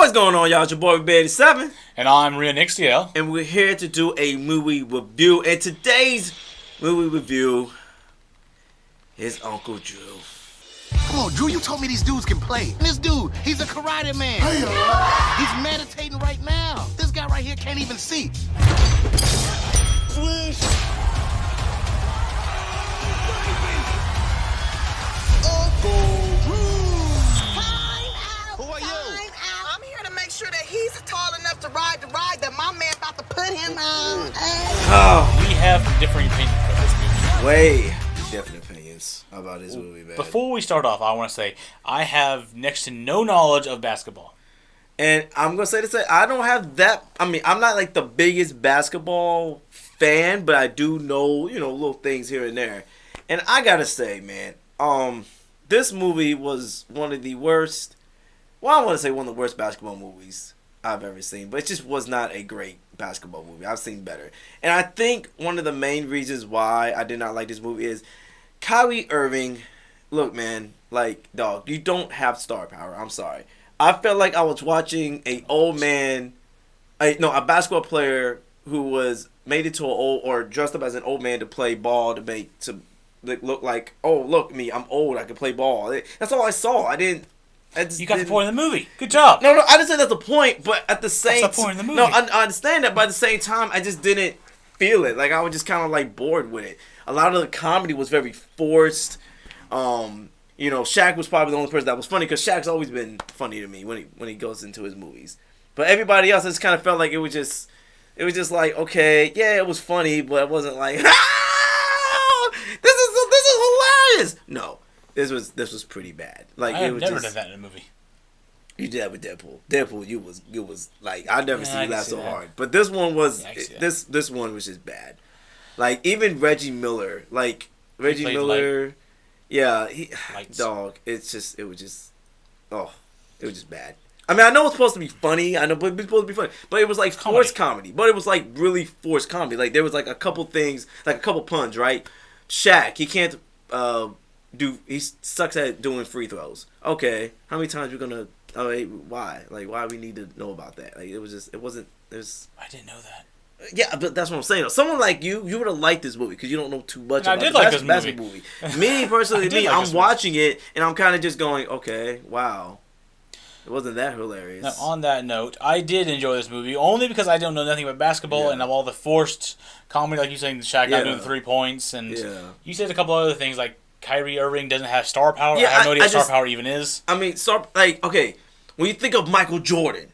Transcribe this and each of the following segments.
What's going on, y'all? It's your boy, Baby87. And I'm Rhea Nixiel. And we're here to do a movie review. And today's movie review is Uncle Drew. Come on, Drew, you told me these dudes can play. And this dude, he's a karate man. He's meditating right now. This guy right here can't even see. Swish. Uncle Drew. Time out. Who are you? Time out. I'm here to make sure that he's tall enough to ride the ride that my man about to put him on. Oh, We have differing opinions about this movie. way different opinions about this movie, man. Before we start off, I want to say I have next to no knowledge of basketball. And I'm going to say this, I don't have that, I'm not like the biggest basketball fan, but I do know, little things here and there. And I got to say, man, this movie was one of the worst, well, I want to say one of the worst basketball movies I've ever seen, but it just was not a great basketball movie. I've seen better. And I think one of the main reasons why I did not like this movie is Kyrie Irving. Look, man, like, dog, you don't have star power. I'm sorry. I felt like I was watching a basketball player who was made into an old, or dressed up as an old man to play ball to look like, oh, look me, I'm old, I can play ball. That's all I saw. You got the point of the movie. Good job. No, I didn't say that's the point, but at the same That's the point of the movie. No, I understand that, but at the same time, I just didn't feel it. Like, I was just kind of like bored with it. A lot of the comedy was very forced. Shaq was probably the only person that was funny, because Shaq's always been funny to me when he goes into his movies. But everybody else, I just kind of felt like it was just like, okay, yeah, it was funny, but it wasn't like, this is hilarious. No, this was pretty bad. Like, I have never done that in a movie. You did that with Deadpool. Deadpool, you was like, I never seen you laugh so that. hard. But this one was Yeah, this one was just bad. Like, even Reggie Miller, yeah, dog. It was just bad. I mean, I know it's supposed to be funny. I know, but it's supposed to be funny. But it was like forced comedy. But it was like really forced comedy. Like, there was like a couple things, like a couple puns, right? Shaq, he can't he sucks at doing free throws. Okay, how many times we're gonna? Why? Like, why we need to know about that? Like, I didn't know that. Yeah, but that's what I'm saying. Someone like you would have liked this movie because you don't know too much about I did like this basketball movie. Me, personally, I'm watching it, and I'm kind of just going, okay, wow. It wasn't that hilarious. Now, on that note, I did enjoy this movie, only because I don't know nothing about basketball, and of all the forced comedy, like you saying, Shaq not doing 3 points, and you said a couple other things, like Kyrie Irving doesn't have star power. I have no idea what star power even is. I mean, okay, when you think of Michael Jordan,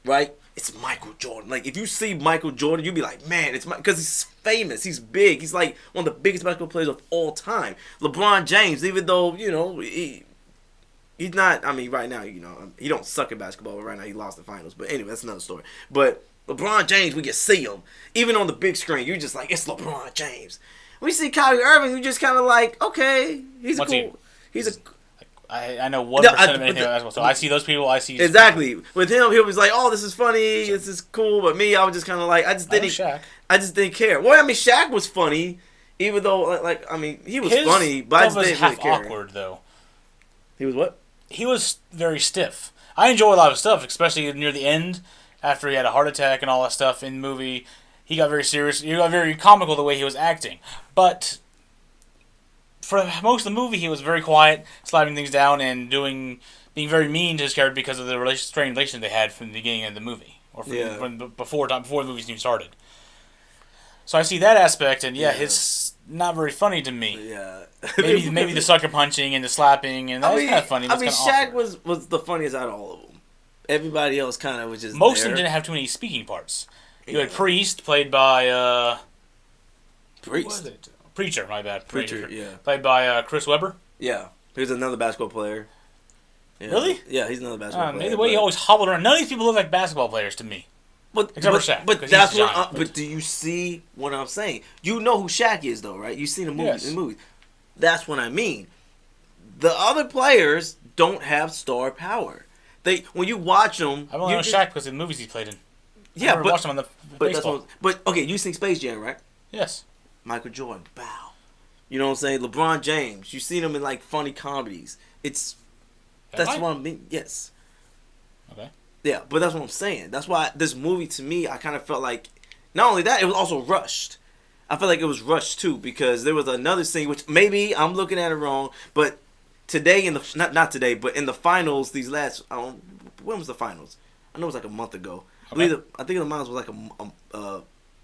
right? It's Michael Jordan. Like, if you see Michael Jordan, you'd be like, man, it's because he's famous. He's big. He's like one of the biggest basketball players of all time. LeBron James, even though, he's not, I mean, right now, he don't suck at basketball, but right now he lost the finals. But anyway, that's another story. But LeBron James, we can see him. Even on the big screen, you're just like, it's LeBron James. When you see Kyrie Irving, you just kind of like, okay, he's cool. I know 1% of anything about basketball, so I see those people. Exactly. With him, he was like, "Oh, this is funny. This is cool." But me, I was just kind of like, I just didn't care. Well, I mean, Shaq was funny, even though, he was funny, but I just didn't really care. Awkward though. He was what? He was very stiff. I enjoy a lot of stuff, especially near the end, after he had a heart attack and all that stuff in the movie. He got very serious. He got very comical the way he was acting, but for most of the movie, he was very quiet, slapping things down and being very mean to his character because of the strained relation they had from the beginning of the movie, or before the movie even started. So I see that aspect, and it's not very funny to me. Yeah, maybe the sucker punching and the slapping, and that was kind of funny. Shaq was the funniest out of all of them. Everybody else kind of was just most of them didn't have too many speaking parts. You had Priest, played by Priest. What was it? Preacher, my bad. Preacher, yeah. Played by Chris Webber. Yeah, he was another basketball player. Yeah. Really? Yeah, he's another basketball player. The way he always hobbled around. None of these people look like basketball players to me. Except for Shaq. But that's what. But do you see what I'm saying? You know who Shaq is, though, right? You've seen the movies. Yes. In movies. That's what I mean. The other players don't have star power. When you watch them, I've only known Shaq because of the movies he played in. Yeah, I watched him on the baseball. But okay, you seen Space Jam, right? Yes. Michael Jordan, bow. You know what I'm saying? LeBron James. You've seen him in like funny comedies. That's what I mean. Yes. Okay. Yeah, but that's what I'm saying. That's why this movie, to me, I kind of felt like, not only that, it was also rushed. I feel like it was rushed too, because there was another scene, which maybe I'm looking at it wrong, but today in the not today, but in the finals, these last, when was the finals? I know it was like a month ago. Okay. I think the finals was like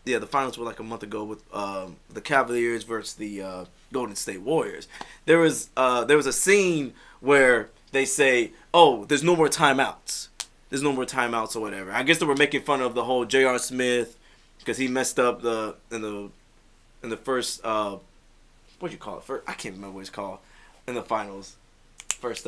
the finals were like a month ago with the Cavaliers versus the Golden State Warriors. There was a scene where they say, "Oh, there's no more timeouts. There's no more timeouts or whatever." I guess they were making fun of the whole J.R. Smith because he messed up in the first what do you call it? I can't remember what it's called in the finals. First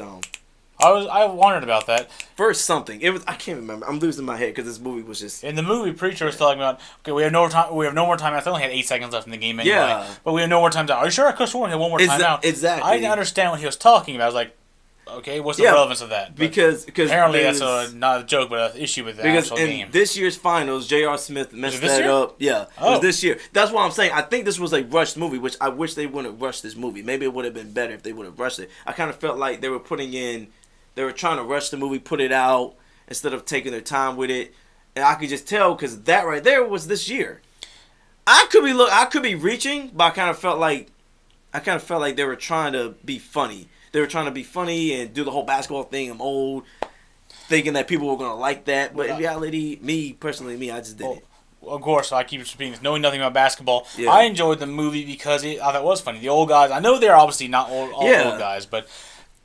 I wondered about that. First something. It was, I can't remember. I'm losing my head because this movie was just. In the movie, Preacher was talking about, okay, we have no more time. We have no more timeouts. They only had 8 seconds left in the game anyway. Yeah. But we have no more timeouts. Are you sure? I could have sworn we had one more timeout. Exactly. I didn't understand what he was talking about. I was like, okay, what's the relevance of that? But because apparently that's not a joke, but an issue with the because actual in game. this year's finals, J.R. Smith messed this that year? up. Yeah, it Oh. was this year. That's what I'm saying. I think this was a rushed movie, which I wish they wouldn't rush this movie. Maybe it would have been better if they would have rushed it. I kind of felt like they were trying to rush the movie, put it out instead of taking their time with it, and I could just tell because that right there was this year. I could be reaching, but I kind of felt like they were trying to be funny. They were trying to be funny and do the whole basketball thing. I'm old, thinking that people were gonna like that, but in reality, me personally, I just didn't. Well, of course, I keep repeating this, knowing nothing about basketball. Yeah. I enjoyed the movie because I thought it was funny. The old guys, I know they're obviously not all old guys, but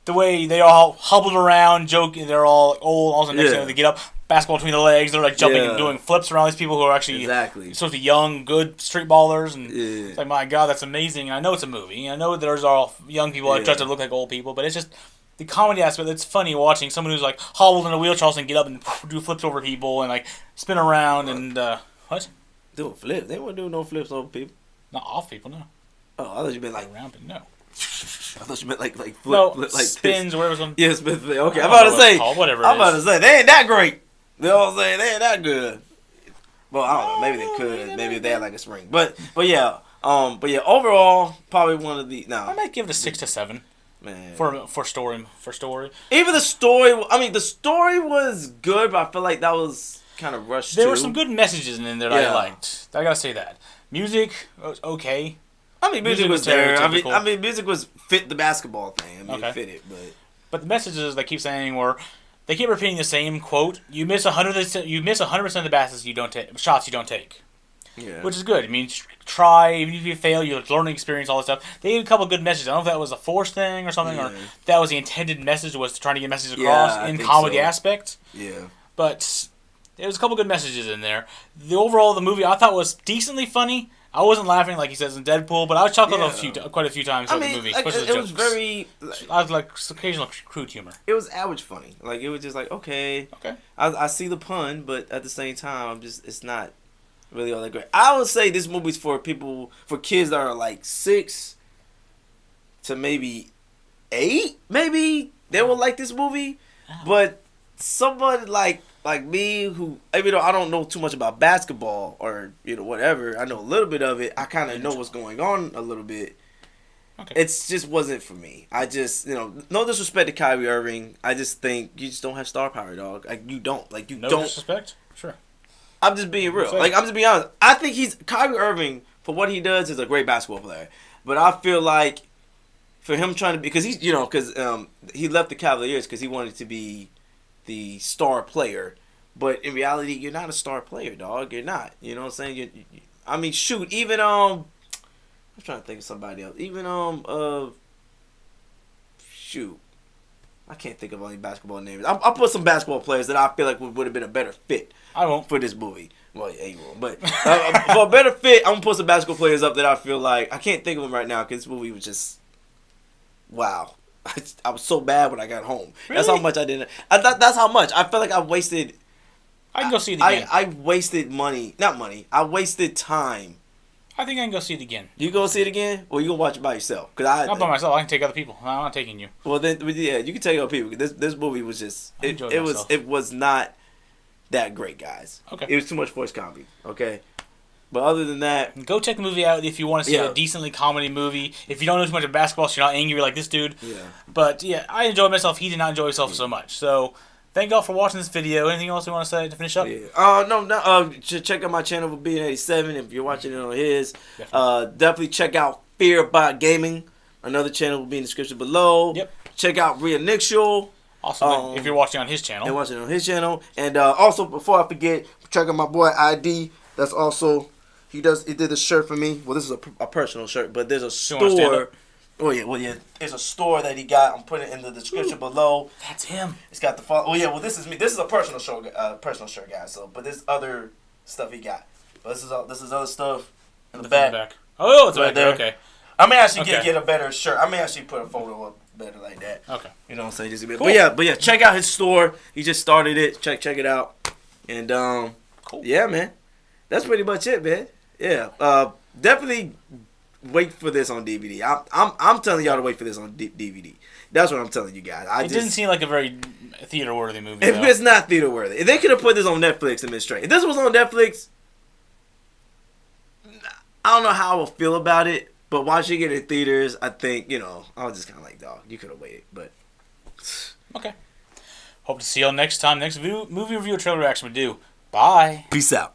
the way they all hobbled around, joking, they're all old. Also, next thing they get up, basketball between the legs, they're like jumping and doing flips around these people who are actually supposed to be young, good street ballers. And it's like, my God, that's amazing. And I know it's a movie. I know there's all young people that try to look like old people, but it's just the comedy aspect. It's funny watching someone who's like hobbled in a wheelchair and get up and do flips over people and like spin around and what? Doing flips? They weren't doing no flips over people. Not off people, no. Oh, I thought you meant like around people, no. I thought you meant like flip, no, flip like spins, this. whatever. Some. Yeah, spins. Okay, I'm about to say. Whatever. I'm about to say they ain't that great. You know what I'm saying? They ain't that good. Well, I don't know. Maybe they could. Maybe if they had like a spring. But yeah. Overall, probably one of the. No, I might give it a 6 to 7. Man. For story. Even the story. I mean, the story was good, but I feel like that was kind of rushed. There were some good messages in there that I liked. I gotta say that. Music was okay. I mean, music was there. stereotypical. I mean, music was fit the basketball thing. I mean, Okay. it fit it, But the messages they keep saying were, they keep repeating the same quote: "You miss 100%. You miss 100% of the baskets you don't take. Shots you don't take." Yeah. Which is good. I mean, try, even if you fail, you learn experience, all that stuff. They gave a couple good messages. I don't know if that was a forced thing or something, or that was the intended message, was trying to get messages across in comedy aspect. Yeah. But there was a couple good messages in there. The movie I thought was decently funny. I wasn't laughing like he says in Deadpool, but I was chuckling quite a few times in the movie. Like, especially it was very. I was like occasional crude humor. It was average funny. Like, it was just like, okay. I see the pun, but at the same time, it's not really all that great. I would say this movie's for kids that are like 6 to maybe 8. Maybe they will like this movie, but somebody like me, who, even though I don't know too much about basketball or whatever, I know a little bit of it. I kind of know what's going on a little bit. Okay. It just wasn't for me. I just, no disrespect to Kyrie Irving. I just think you just don't have star power, dog. Like, you don't. Like, you No don't. disrespect? Sure. I'm just being real. Like, I'm just being honest. I think Kyrie Irving, for what he does, is a great basketball player. But I feel like for him trying to be, because he left the Cavaliers because he wanted to be the star player, but in reality, you're not a star player, dog. You're not. You know what I'm saying? I mean, shoot. Even I'm trying to think of somebody else. Even shoot. I can't think of any basketball names. I'll put some basketball players that I feel like would have been a better fit. I won't for this movie. Well, yeah, you won't. But for a better fit, I'm gonna put some basketball players up that I feel like I can't think of them right now because this movie was just wow. I was so bad when I got home. Really? That's how much I didn't. That's how much I felt like I wasted. I can go see it again. I wasted money, not money. I wasted time. I think I can go see it again. You go see it again, or you gonna watch it by yourself? Not by myself. I can take other people. I'm not taking you. Well, then, yeah, you can take other people. This movie was just myself. it was not that great, guys. Okay. It was too much forced comedy. Okay. But other than that, go check the movie out if you want to see a decently comedy movie. If you don't know too much about basketball, so you're not angry like this dude. Yeah. But yeah, I enjoyed myself. He did not enjoy himself so much. So thank y'all for watching this video. Anything else you want to say to finish up? Yeah. No. Check out my channel for Being87 if you're watching it on his. Definitely check out Fear About Gaming. Another channel will be in the description below. Yep. Check out Reinitial. Also, if you're watching on his channel. And also, before I forget, check out my boy ID. That's also, he did a shirt for me. Well, this is a personal shirt, but there's a store. Oh yeah. There's a store that he got. I'm putting it in the description below. That's him. It's got the follow. Oh yeah. Well, this is me. This is a personal shirt, guys. So, but there's other stuff he got. But this is other stuff in the back. Oh, it's right back there. Okay. I may actually get a better shirt. I may actually put a photo up better like that. Okay. You know what I'm saying? Just a bit. Cool. But yeah. Check out his store. He just started it. Check it out. And cool. Yeah, man. That's pretty much it, man. Yeah. Definitely wait for this on DVD. I'm telling y'all to wait for this on DVD. That's what I'm telling you guys. It didn't seem like a very theater-worthy movie. If it's not theater-worthy, if they could have put this on Netflix and been straight. If this was on Netflix, I don't know how I would feel about it. But watching it in theaters, I think, I was just kind of like, dog, you could have waited. But okay. Hope to see y'all next time. Next movie review or trailer reaction we do. Bye. Peace out.